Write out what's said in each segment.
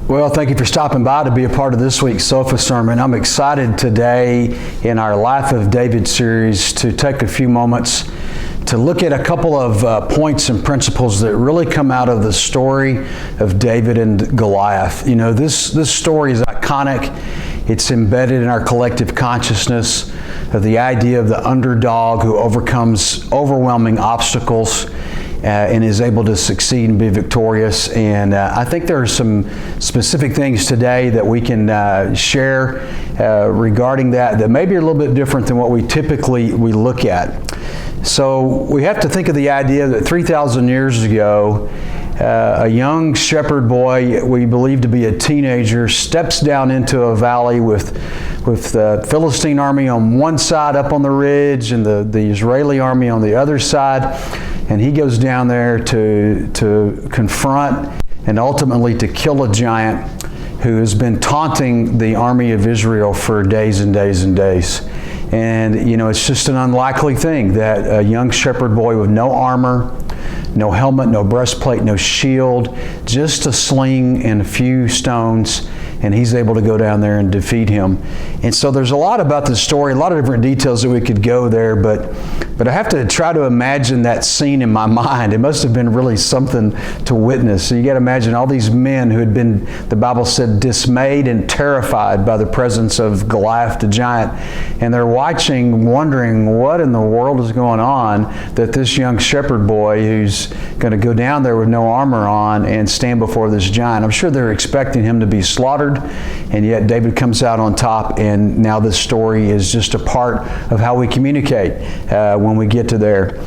Well, thank you for stopping by to be a part of this week's Sofa Sermon. I'm excited today in our Life of David series to take a few moments to look at a couple of points and principles that really come out of the story of David and Goliath. You know, this story is iconic. It's embedded in our collective consciousness of the idea of the underdog who overcomes overwhelming obstacles and is able to succeed and be victorious. And I think there are some specific things today that we can share regarding that may be a little bit different than what we typically look at. So we have to think of the idea that 3,000 years ago, a young shepherd boy, we believe to be a teenager, steps down into a valley with the Philistine army on one side up on the ridge and the Israeli army on the other side. And he goes down there to confront and ultimately to kill a giant who has been taunting the army of Israel for days and days and days. And, you know, it's just an unlikely thing that a young shepherd boy with no armor, no helmet, no breastplate, no shield, just a sling and a few stones, and he's able to go down there and defeat him. And so there's a lot about this story, a lot of different details that we could go there, but I have to try to imagine that scene in my mind. It must have been really something to witness. So you got to imagine all these men who had been, the Bible said, dismayed and terrified by the presence of Goliath the giant. And they're watching, wondering what in the world is going on that this young shepherd boy who's going to go down there with no armor on and stand before this giant. I'm sure they're expecting him to be slaughtered, and yet David comes out on top, and now this story is just a part of how we communicate when we get to there.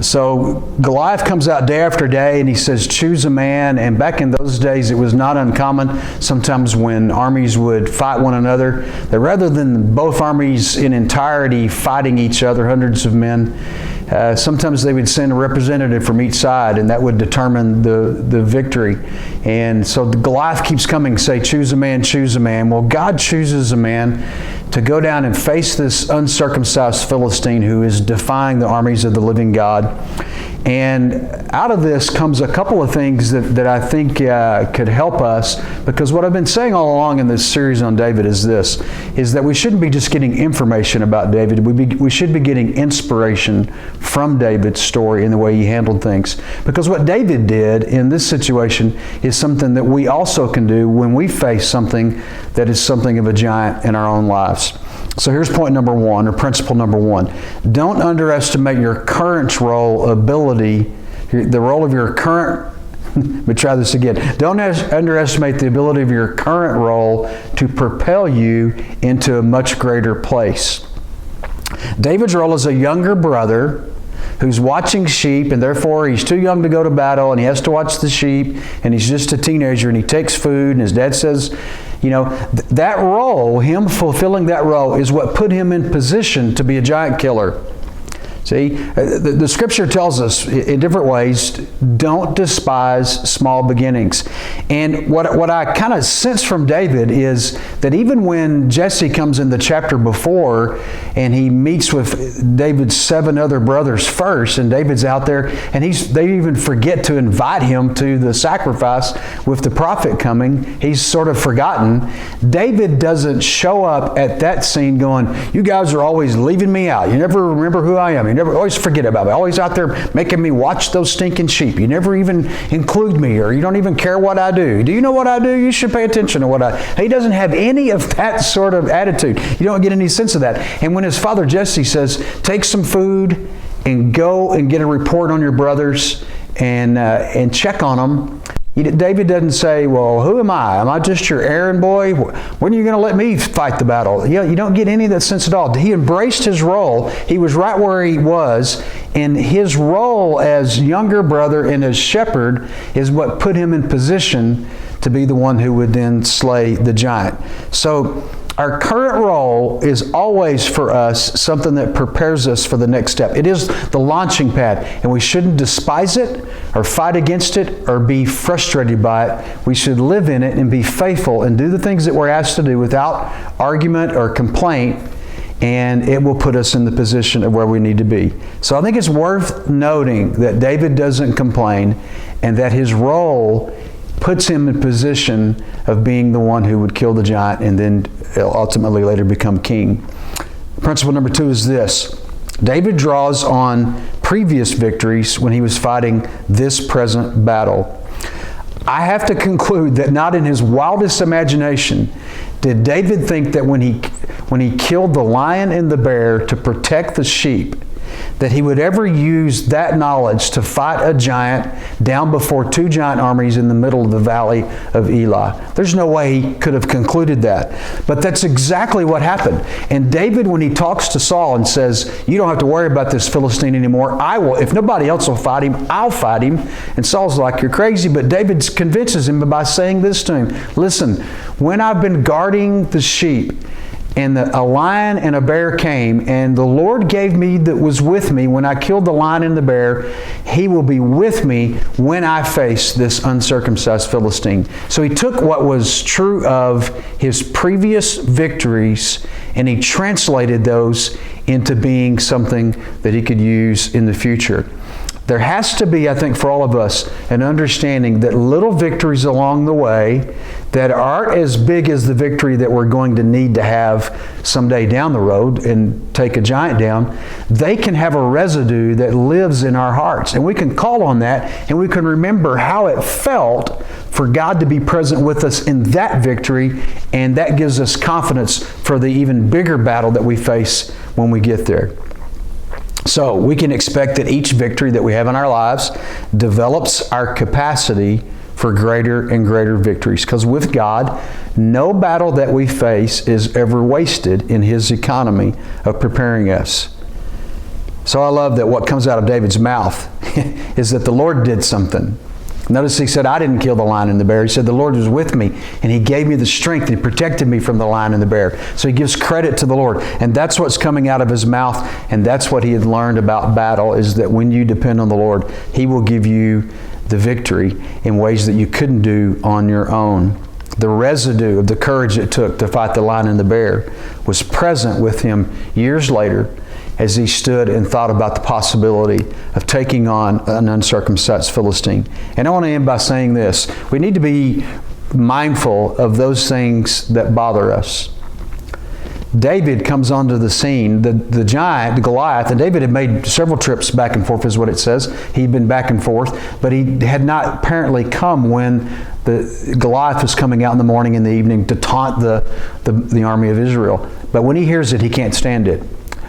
So Goliath comes out day after day and he says, choose a man. And back in those days, it was not uncommon sometimes when armies would fight one another, that rather than both armies in entirety fighting each other, hundreds of men, sometimes they would send a representative from each side, and that would determine the victory. And so Goliath keeps coming, say, choose a man, choose a man. Well, God chooses a man to go down and face this uncircumcised Philistine who is defying the armies of the living God. And out of this comes a couple of things that I think could help us, because what I've been saying all along in this series on David is that we shouldn't be just getting information about David. We should be getting inspiration from David's story and the way he handled things. Because what David did in this situation is something that we also can do when we face something that is something of a giant in our own lives. So here's point number one, or principle number one. Don't underestimate your current role, ability, the role of your current, let me try this again. Don't underestimate the ability of your current role to propel you into a much greater place. David's role as a younger brother who's watching sheep, and therefore he's too young to go to battle, and he has to watch the sheep, and he's just a teenager, and he takes food, and his dad says, you know, that role, him fulfilling that role, is what put him in position to be a giant killer. See, the scripture tells us in different ways, don't despise small beginnings. And what I kind of sense from David is that even when Jesse comes in the chapter before and he meets with David's 7 other brothers first, and David's out there, and they even forget to invite him to the sacrifice with the prophet coming. He's sort of forgotten. David doesn't show up at that scene going, you guys are always leaving me out. You never remember who I am. You never always forget about me. Always out there making me watch those stinking sheep. You never even include me, or you don't even care what I do. Do you know what I do? You should pay attention to what I do. He doesn't have any of that sort of attitude. You don't get any sense of that. And when his father Jesse says, take some food and go and get a report on your brothers and check on them, David doesn't say, well, who am I? Am I just your errand boy? When are you going to let me fight the battle? You don't get any of that sense at all. He embraced his role. He was right where he was. And his role as younger brother and as shepherd is what put him in position to be the one who would then slay the giant. So our current role is always for us something that prepares us for the next step. It is the launching pad, and we shouldn't despise it or fight against it or be frustrated by it. We should live in it and be faithful and do the things that we're asked to do without argument or complaint, and it will put us in the position of where we need to be. So I think it's worth noting that David doesn't complain and that his role puts him in position of being the one who would kill the giant and then ultimately later become king. Principle number 2 is this. David draws on previous victories when he was fighting this present battle. I have to conclude that not in his wildest imagination did David think that when he killed the lion and the bear to protect the sheep, that he would ever use that knowledge to fight a giant down before 2 giant armies in the middle of the valley of Elah. There's no way he could have concluded that. But that's exactly what happened. And David, when he talks to Saul and says, you don't have to worry about this Philistine anymore. I will. If nobody else will fight him, I'll fight him. And Saul's like, you're crazy. But David convinces him by saying this to him. Listen, when I've been guarding the sheep, and a lion and a bear came, and the Lord gave me that was with me when I killed the lion and the bear, He will be with me when I face this uncircumcised Philistine. So he took what was true of his previous victories and he translated those into being something that he could use in the future. There has to be, I think, for all of us, an understanding that little victories along the way that aren't as big as the victory that we're going to need to have someday down the road and take a giant down, they can have a residue that lives in our hearts. And we can call on that and we can remember how it felt for God to be present with us in that victory, and that gives us confidence for the even bigger battle that we face when we get there. So we can expect that each victory that we have in our lives develops our capacity for greater and greater victories. Because with God, no battle that we face is ever wasted in His economy of preparing us. So I love that what comes out of David's mouth is that the Lord did something. Notice he said, I didn't kill the lion and the bear. He said, the Lord was with me, and He gave me the strength. He protected me from the lion and the bear. So he gives credit to the Lord. And that's what's coming out of his mouth, and that's what he had learned about battle, is that when you depend on the Lord, He will give you the victory in ways that you couldn't do on your own. The residue of the courage it took to fight the lion and the bear was present with him years later, as he stood and thought about the possibility of taking on an uncircumcised Philistine. And I want to end by saying this. We need to be mindful of those things that bother us. David comes onto the scene, the giant, the Goliath, and David had made several trips back and forth, is what it says. He'd been back and forth, but he had not apparently come when the Goliath was coming out in the morning and the evening to taunt the army of Israel. But when he hears it, he can't stand it.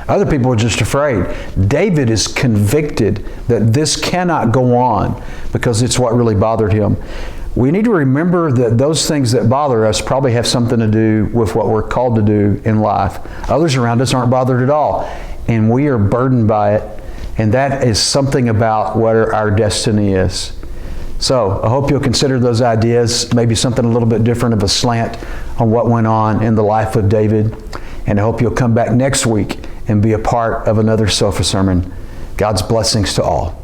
Other people are just afraid. David is convicted that this cannot go on because it's what really bothered him. We need to remember that those things that bother us probably have something to do with what we're called to do in life. Others around us aren't bothered at all, and we are burdened by it, and that is something about what our destiny is. So I hope you'll consider those ideas, maybe something a little bit different of a slant on what went on in the life of David, and I hope you'll come back next week and be a part of another Sofa sermon. God's blessings to all.